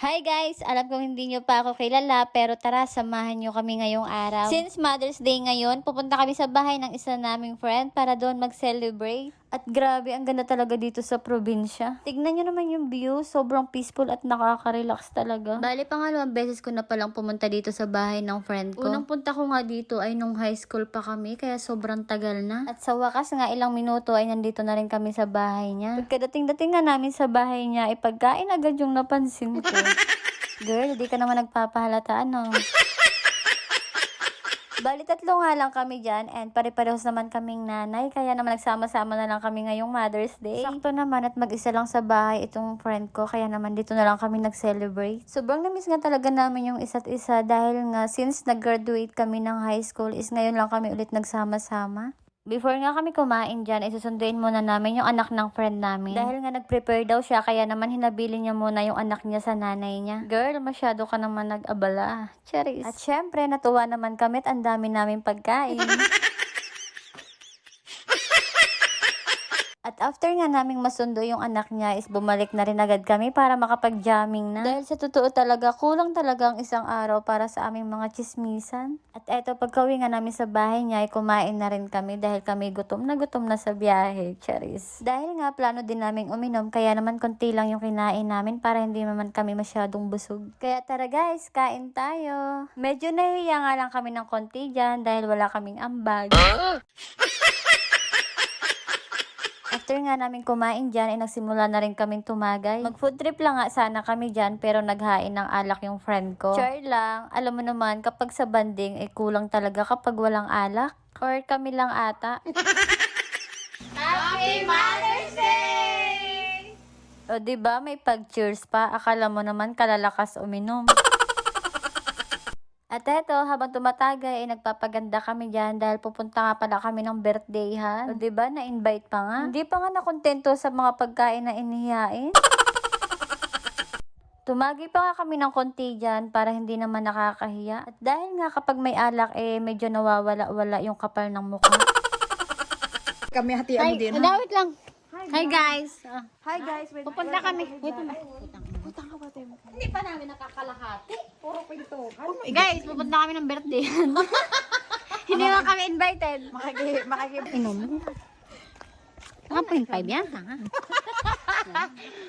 Hi guys! Alam kong hindi nyo pa ako kilala pero tara samahan nyo kami ngayong araw. Since Mother's Day ngayon, pupunta kami sa bahay ng isa naming friend para doon mag-celebrate. At grabe, ang ganda talaga dito sa probinsya. Tignan nyo naman yung view, sobrang peaceful at nakaka-relax talaga. Bali, pangalawang beses ko na palang pumunta dito sa bahay ng friend ko. Unang punta ko nga dito ay nung high school pa kami, kaya sobrang tagal na. At sa wakas nga, ilang minuto ay nandito na rin kami sa bahay niya. Pagkadating-dating nga namin sa bahay niya, ay pagkain agad yung napansin ko. Girl, di ka naman nagpapahalata, ano? Bali, tatlo nga lang kami dyan and pare-parehos naman kaming nanay. Kaya naman nagsama-sama na lang kami ngayong Mother's Day. Sakto naman at mag-isa lang sa bahay itong friend ko. Kaya naman dito na lang kami nag-celebrate. Sobrang namiss nga talaga namin yung isa't isa dahil nga since nag-graduate kami ng high school is ngayon lang kami ulit nagsama-sama. Before nga kami kumain dyan, susunduin muna namin yung anak ng friend namin. Dahil nga nag-prepare daw siya, kaya naman hinabili niya muna yung anak niya sa nanay niya. Girl, masyado ka naman nag-abala. Charis. At syempre, natuwa naman kami at ang dami namin pagkain. At after nga naming masundo yung anak niya is bumalik na rin agad kami para makapag-jamming na. Dahil sa totoo talaga, kulang talaga ang isang araw para sa aming mga chismisan. At eto, pagkawi nga namin sa bahay niya ay kumain na rin kami dahil kami gutom na sa biyahe. Charis. Dahil nga plano din naming uminom kaya naman konti lang yung kinain namin para hindi naman kami masyadong busog. Kaya tara guys, kain tayo. Medyo nahihiya nga lang kami ng konti dyan dahil wala kaming ambag. After nga namin kumain dyan, ay nagsimula na rin kaming tumagay. Mag-food trip lang nga sana kami dyan, pero naghain ng alak yung friend ko. Char lang, alam mo naman, kapag sa banding, ay kulang talaga kapag walang alak. Or kami lang ata. Happy Mother's Day! O diba, may pag-cheers pa. Akala mo naman kalalakas uminom. At eto, habang tumatagay, nagpapaganda kami dyan dahil pupunta nga pala kami ng birthdayhan. O diba, na-invite pa nga. Hindi pa nga nakontento sa mga pagkain na inihain. Tumagi pa nga kami ng konti dyan para hindi naman nakakahiya. At dahil nga kapag may alak, medyo nawawala-wala yung kapal ng mukha. Kami hatian mo din. Wait lang. Hi guys. Hi guys, wait. Pupunta kami. Wait lang. Utang ka ba tayo? Hindi pa namin nakakalahati. Puro pinto. Guys, pupunta kami ng birthday. Hindi naman kami invited. Inom. 1.5 yan.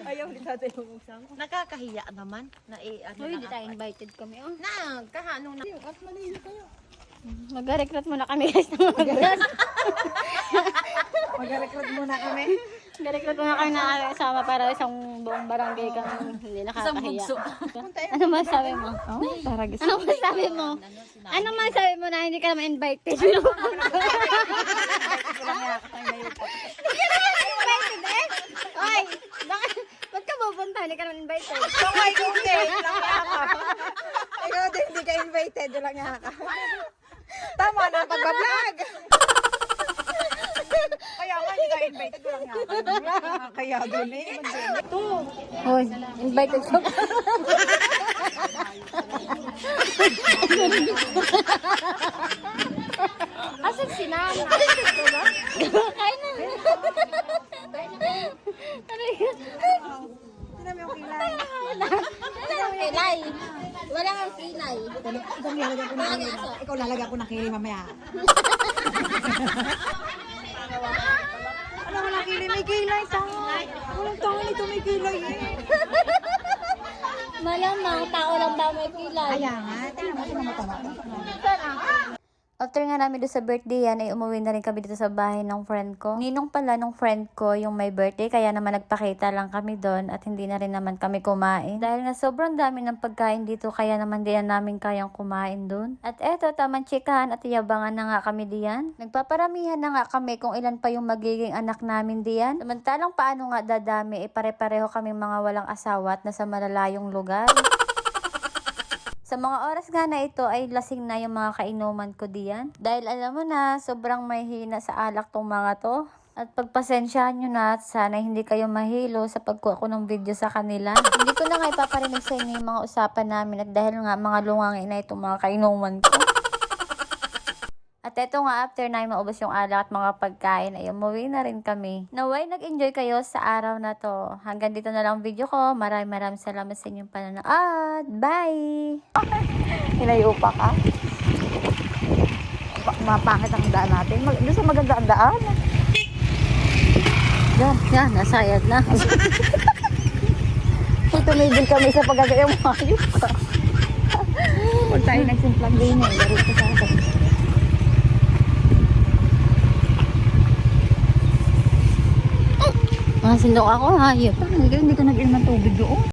Ayaw ni tatay umusang. Nakakahiya naman. Uy, hindi tayo invited kami. Oh. Kahanong na. At malino kayo. Mag-recruit muna kami guys. Mag-recruit muna kami. Mag-recruit muna kami na kasama para isang buong barangay kami. Hindi nakakahiya. Ano masabi mo? Tara gusto. Ano masabi mo? Ano masabi mo na hindi ka naman invited? Hindi ka naman invited eh? Oy, ba't ka pupunta? Hindi ka naman invited. Ay, hindi. Ikaw din, hindi ka invited. Walang nga ka. Tama na, pagbablog. Kaya nga, hindi ka invited. Walang nga ka. Kaya doon eh. Ito. Hoy, invited ko. Asan si Nana? Kain na. Tignan mo yung kilay. Kilay. Wala kang kilay. Ikaw lalagyan ko ng kilay mamaya. Ano walang kilay? May kilay. Walang tao nito may kilay eh. Malamang, tao lang ba may kilay? Kaya nga, tingnan mo sino matawa. After nga namin doon sa birthday yan, ay umuwi na rin kami dito sa bahay ng friend ko. Ninong pala nung friend ko yung may birthday, kaya naman nagpakita lang kami doon at hindi na rin naman kami kumain. Dahil nga sobrang dami ng pagkain dito, kaya naman diyan namin kayang kumain doon. At eto, tamang chikahan at yabangan na nga kami diyan. Nagpaparamihan na nga kami kung ilan pa yung magiging anak namin diyan. Samantalang paano nga dadami, pare-pareho kami mga walang asawa at nasa malalayong lugar. Sa mga oras nga na ito ay lasing na yung mga kainuman ko diyan. Dahil alam mo na, sobrang may hina sa alak tong mga to. At pagpasensyahan nyo na at sana hindi kayo mahilo sa pagkuha ko ng video sa kanila. Hindi ko na nga ipaparinig sa inyo yung mga usapan namin at dahil nga mga lungangin na itong mga kainuman ko. At At eto nga, after na maubos yung alak at mga pagkain, ay umuwi na rin kami. Naway, nag-enjoy kayo sa araw na to. Hanggang dito na lang ang video ko. Maraming salamat sa inyong panonood. Bye! Hinayo pa ka. Mapangit ang daan natin. Doon sa maganda ang daan. Yan, nasayad na. Tumigil kami sa pagkakayang mayos ka. Huwag tayo nagsimplang din eh. Laro ko sa akin. Sindok ako, hayop. Hindi ko nag-inom ng tubig doon.